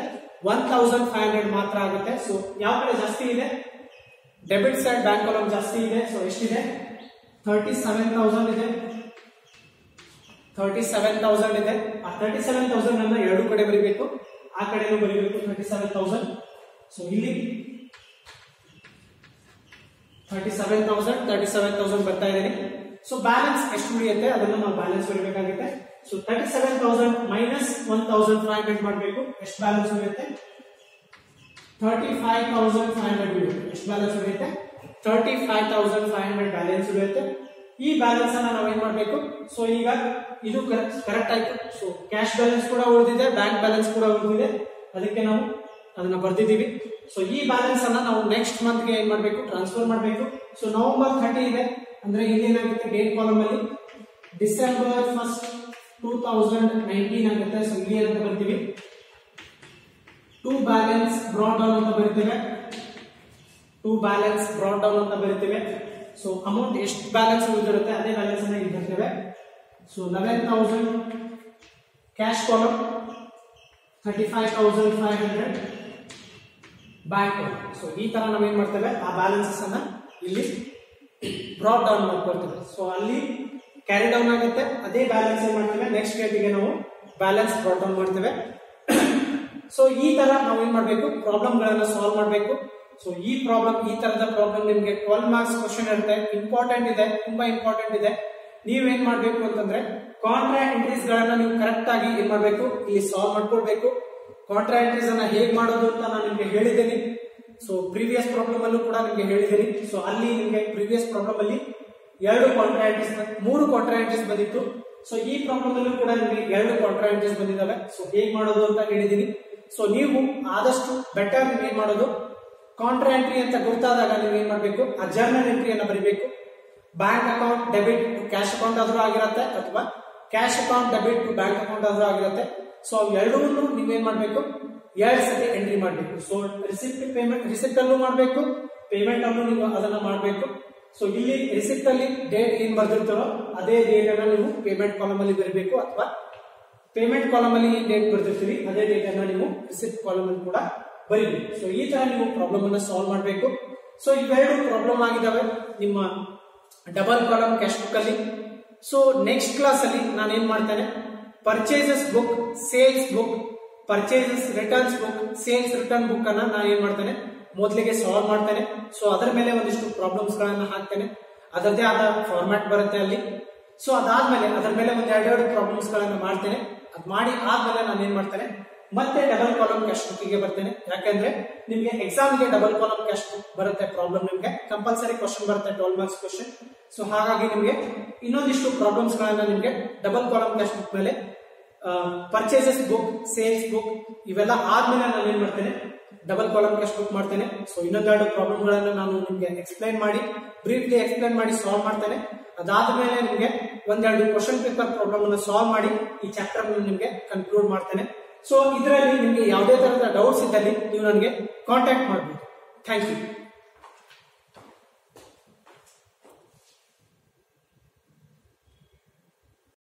1,500 ಮಾತ್ರ ಆಗುತ್ತೆ. ಸೊ ಯಾವ ಕಡೆ ಜಾಸ್ತಿ ಇದೆ ಡೆಬಿಟ್ ಸೈಡ್ ಬ್ಯಾಂಕ್ ಕಾಲಮ್ ಜಾಸ್ತಿ ಇದೆ. ಸೊ ಎಷ್ಟಿದೆ 37,000 ಇದೆ. 37,000 ಇದೆ. ಆ 37,000 ಅನ್ನ ಎರಡು ಕಡೆ ಬರೀಬೇಕು. ಆ ಕಡೆನೂ ಬರೀಬೇಕು 37,000. ಸೊ ಇಲ್ಲಿ 37,000 ಬರ್ತಾ ಇದೆ. ಸೊ ಬ್ಯಾಲೆನ್ಸ್ ಎಷ್ಟು ಉಳಿಯುತ್ತೆ ಅದನ್ನ ನಾವು ಬ್ಯಾಲೆನ್ಸ್ ಬರೀಬೇಕಾಗುತ್ತೆ. ಸೊ 37,000 ಮೈನಸ್ 1,500 ಮಾಡಬೇಕು. ಎಷ್ಟು ಬ್ಯಾಲೆನ್ಸ್ ಉಳಿಯುತ್ತೆ 35,500 ಉಳಿಯುತ್ತೆ. ಎಷ್ಟು ಬ್ಯಾಲೆನ್ಸ್ ಉಳಿಯುತ್ತೆ 35,500 ಬ್ಯಾಲೆನ್ಸ್ ಉಳಿಯುತ್ತೆ. ಈ ಬ್ಯಾಲೆನ್ಸ್ ಅನ್ನ ನಾವು ಏನ್ ಮಾಡಬೇಕು ಸೊ ಈಗ ಇದು ಕರೆಕ್ಟ್ ಆಯ್ತು. ಸೊ ಕ್ಯಾಶ್ ಬ್ಯಾಲೆನ್ಸ್ ಕೂಡ ಉಳಿದಿದೆ ಬ್ಯಾಂಕ್ ಬ್ಯಾಲೆನ್ಸ್ ಕೂಡ ಉಳಿದಿದೆ. ಅದಕ್ಕೆ ನಾವು ಅದನ್ನ ಬರ್ದಿದ್ದೀವಿ. ಸೊ ಈ ಬ್ಯಾಲೆನ್ಸ್ ಅನ್ನ ನಾವು ನೆಕ್ಸ್ಟ್ ಮಂತ್ ಗೆ ಏನ್ ಮಾಡಬೇಕು ಟ್ರಾನ್ಸ್ಫರ್ ಮಾಡಬೇಕು. ಸೊ ನವೆಂಬರ್ 30 ಇದೆ ಅಂದ್ರೆ ಇಲ್ಲಿ ಏನಾಗುತ್ತೆ ಡೇಟ್ ಕಾಲಮ್ ಅಲ್ಲಿ ಡಿಸೆಂಬರ್ 1st 2019 ಆಗುತ್ತೆ. ಸೊ ಇಲ್ಲಿ ಏನಂತ ಬರ್ತೀವಿ ಟು ಬ್ಯಾಲೆನ್ಸ್ ಬ್ರಾಟ್ ಡೌನ್ ಅಂತ ಬರೀತೇವೆ. ಟು ಬ್ಯಾಲೆನ್ಸ್ ಬ್ರಾಟ್ ಡೌನ್ ಅಂತ ಬರೀತೇವೆ. ಸೊ ಅಮೌಂಟ್ ಎಷ್ಟು ಬ್ಯಾಲೆನ್ಸ್ ಉಳಿದಿರುತ್ತೆ ಅದೇ ಬ್ಯಾಲೆನ್ಸ್ ಅನ್ನ ಇಲ್ಲಿ ಬರ್ತೇವೆ. So 11,000 cash column 35,500 bank column. So ಈ ತರ ನಾವೇನ್ ಮಾಡ್ತೇವೆ ಆ ಬ್ಯಾಲೆನ್ಸಸ್ ಅನ್ನ ಇಲ್ಲಿ ಬ್ರಾಟ್ ಡೌನ್ ಮಾಡ್ಕೊಳ್ತೇವೆ. ಸೊ ಅಲ್ಲಿ ಕ್ಯಾರಿ ಡೌನ್ ಆಗುತ್ತೆ. ಅದೇ ಬ್ಯಾಲೆನ್ಸ್ ಏನ್ ಮಾಡ್ತೇವೆ ನೆಕ್ಸ್ಟ್ ಡೇಟ್ಗೆ ನಾವು ಬ್ಯಾಲೆನ್ಸ್ ಬ್ರಾಟ್ ಡೌನ್ ಮಾಡ್ತೇವೆ. ಸೊ ಈ ತರ ನಾವು ಏನ್ ಮಾಡ್ಬೇಕು ಪ್ರಾಬ್ಲಮ್ ಗಳನ್ನ ಸಾಲ್ವ್ ಮಾಡಬೇಕು. ಸೊ ಈ ತರದ ಪ್ರಾಬ್ಲಮ್ ನಿಮ್ಗೆ 12 ಮಾರ್ಕ್ಸ್ ಕ್ವಶನ್ ಇರುತ್ತೆ. ಇಂಪಾರ್ಟೆಂಟ್ ಇದೆ, ತುಂಬಾ ಇಂಪಾರ್ಟೆಂಟ್ ಇದೆ. ನೀವೇನ್ ಮಾಡ್ಬೇಕು ಅಂತಂದ್ರೆ ಕಾಂಟ್ರಾ ಎಂಟ್ರೀಸ್ ಗಳನ್ನ ನೀವು ಕರೆಕ್ಟ್ ಆಗಿ ಏನ್ ಮಾಡ್ಬೇಕು ಇಲ್ಲಿ ಸಾಲ್ವ್ ಮಾಡ್ಕೊಳ್ಬೇಕು. ಕಾಂಟ್ರಾ ಎಂಟ್ರೀಸ್ ಅನ್ನ ಹೇಗ್ ಮಾಡೋದು ಅಂತ ನಾನು ನಿಮ್ಗೆ ಹೇಳಿದ್ದೀನಿ. ಸೊ ಪ್ರೀವಿಯಸ್ ಪ್ರಾಬ್ಲಮ್ ಅಲ್ಲೂ ಕೂಡ ನಿಮ್ಗೆ ಹೇಳಿದ್ದೀನಿ. ಸೊ ಅಲ್ಲಿ ನಿಮ್ಗೆ ಪ್ರೀವಿಯಸ್ ಪ್ರಾಬ್ಲಮ್ ಅಲ್ಲಿ 3 ಕಾಂಟ್ರಾ ಎಂಟ್ರೀಸ್ ಬಂದಿತ್ತು. ಸೊ ಈ ಪ್ರಾಬ್ಲಮ್ ಅಲ್ಲೂ ಕೂಡ ನಿಮ್ಗೆ 2 ಕಾಂಟ್ರಾ ಎಂಟ್ರೀಸ್ ಬಂದಿದ್ದಾವೆ. ಸೊ ಹೇಗ್ ಮಾಡೋದು ಅಂತ ಹೇಳಿದ್ದೀನಿ. ಸೊ ನೀವು ಆದಷ್ಟು ಬೆಟರ್ ನೀವು ಏನ್ ಮಾಡೋದು ಕಾಂಟ್ರಾ ಎಂಟ್ರಿ ಅಂತ ಗೊತ್ತಾದಾಗ ನೀವು ಏನ್ ಮಾಡ್ಬೇಕು ಆ ಜರ್ನಲ್ ಎಂಟ್ರಿಯನ್ನ ಬರೀಬೇಕು. Bank account debit to cash account ಆದ್ರೂ ಆಗಿರುತ್ತೆ ಅಥವಾ cash account debit to bank account ಆದ್ರೂ ಆಗಿರುತ್ತೆ. ಸೊ ಅವೆರಡನ್ನೂ ನೀವೇನ್ ಮಾಡ್ಬೇಕು 2 ಸತಿ ಎಂಟ್ರಿ ಮಾಡಬೇಕು. ಸೊ ರಿಸಿಪ್ಟ್ ಅಲ್ಲೂ ಮಾಡಬೇಕು, ಪೇಮೆಂಟ್ ಅಲ್ಲೂ ನೀವು ಅದನ್ನ ಮಾಡಬೇಕು. ಸೊ ಇಲ್ಲಿ ರಿಸಿಪ್ಟ್ ಅಲ್ಲಿ ಡೇಟ್ ಏನ್ ಬರ್ದಿರ್ತಾರೋ ಅದೇ ಡೇಟ್ ಅನ್ನ ನೀವು ಪೇಮೆಂಟ್ ಕಾಲಮ್ ಅಲ್ಲಿ ಬರೀಬೇಕು ಅಥವಾ ಪೇಮೆಂಟ್ ಕಾಲಮ್ ಅಲ್ಲಿ ಡೇಟ್ ಬರ್ದಿರ್ತೀವಿ ಅದೇ ಡೇಟ್ ಅನ್ನ ನೀವು ರಿಸಿಪ್ಟ್ ಕಾಲಮ್ ಅಲ್ಲಿ ಕೂಡ ಬರೀಬೇಕು. ಸೊ ಈ ತರ ನೀವು ಪ್ರಾಬ್ಲಮ್ ಅನ್ನ ಸಾಲ್ವ್ ಮಾಡಬೇಕು. ಸೊ ಇವೆರಡು ಪ್ರಾಬ್ಲಮ್ ಆಗಿದಾವೆ ನಿಮ್ಮ ಡಬಲ್ ಕಾಲಮ್ ಕ್ಯಾಶ್ ಬುಕ್ ಅಲ್ಲಿ. ಸೊ ನೆಕ್ಸ್ಟ್ ಕ್ಲಾಸ್ ಅಲ್ಲಿ ನಾನು ಏನ್ ಮಾಡ್ತೇನೆ, purchases book, sales book, purchases returns book, sales return book ಅನ್ನ ನಾನು ಏನ್ ಮಾಡ್ತೇನೆ ಮೊದಲಿಗೆ ಸಾಲ್ವ್ ಮಾಡ್ತೇನೆ. ಸೊ ಅದರ ಮೇಲೆ ಒಂದಿಷ್ಟು ಪ್ರಾಬ್ಲಮ್ಸ್ ಗಳನ್ನ ಹಾಕ್ತೇನೆ, ಅದರದೇ ಆದ ಫಾರ್ಮ್ಯಾಟ್ ಬರುತ್ತೆ ಅಲ್ಲಿ. ಸೊ ಅದಾದ್ಮೇಲೆ ಅದರ ಮೇಲೆ ಒಂದ್ ಎರಡೆರಡು ಪ್ರಾಬ್ಲಮ್ಸ್ ಗಳನ್ನ ಮಾಡ್ತೇನೆ. ಅದ್ ಮಾಡಿ ಆದ್ಮೇಲೆ ನಾನು ಏನ್ ಮಾಡ್ತೇನೆ ಮತ್ತೆ ಡಬಲ್ ಕಾಲಮ್ ಕ್ಯಾಶ್ ಬುಕ್ ಗೆ ಬರ್ತೇನೆ. ಯಾಕಂದ್ರೆ ನಿಮ್ಗೆ ಎಕ್ಸಾಮ್ ಗೆ ಡಬಲ್ ಕಾಲಮ್ ಕ್ಯಾಶ್ ಬುಕ್ ಬರುತ್ತೆ ಪ್ರಾಬ್ಲಮ್, ನಿಮ್ಗೆ ಕಂಪಲ್ಸರಿ ಕ್ವಶನ್ ಬರುತ್ತೆ 12 ಮಾರ್ಕ್ಸ್ ಕ್ವಶನ್. ಸೊ ಹಾಗಾಗಿ ನಿಮ್ಗೆ ಇನ್ನೊಂದಿಷ್ಟು ಪ್ರಾಬ್ಲಮ್ಸ್ ಗಳನ್ನ ನಿಮ್ಗೆ ಡಬಲ್ ಕಾಲಮ್ ಕ್ಯಾಶ್ ಬುಕ್ ಮೇಲೆ, ಪರ್ಚೇಸಸ್ ಬುಕ್, ಸೇಲ್ಸ್ ಬುಕ್ ಇವೆಲ್ಲ ಆದ್ಮೇಲೆ ನಾನು ಏನ್ ಮಾಡ್ತೇನೆ ಡಬಲ್ ಕಾಲಮ್ ಕ್ಯಾಶ್ ಬುಕ್ ಮಾಡ್ತೇನೆ. ಸೊ ಇನ್ನೊಂದೆರಡು ಪ್ರಾಬ್ಲಮ್ ಗಳನ್ನ ನಾನು ನಿಮ್ಗೆ ಎಕ್ಸ್ಪ್ಲೈನ್ ಮಾಡಿ, ಬ್ರೀಫ್ಲಿ ಎಕ್ಸ್ಪ್ಲೈನ್ ಮಾಡಿ ಸಾಲ್ವ್ ಮಾಡ್ತೇನೆ. ಅದಾದ್ಮೇಲೆ ನಿಮ್ಗೆ ಒಂದೆರಡು ಕ್ವಶನ್ ಪೇಪರ್ ಪ್ರಾಬ್ಲಮ್ ಅನ್ನು ಸಾಲ್ವ್ ಮಾಡಿ ಈ ಚಾಪ್ಟರ್ ನಿಮ್ಗೆ ಕನ್ಕ್ಲೂಡ್ ಮಾಡ್ತೇನೆ. ಸೊ ಇದರಲ್ಲಿ ನಿಮ್ಗೆ ಯಾವುದೇ ತರಹದ ಡೌಟ್ಸ್ ಇದ್ದಲ್ಲಿ ನೀವು ನನಗೆ ಕಾಂಟ್ಯಾಕ್ಟ್ ಮಾಡಬಹುದು. Thank you.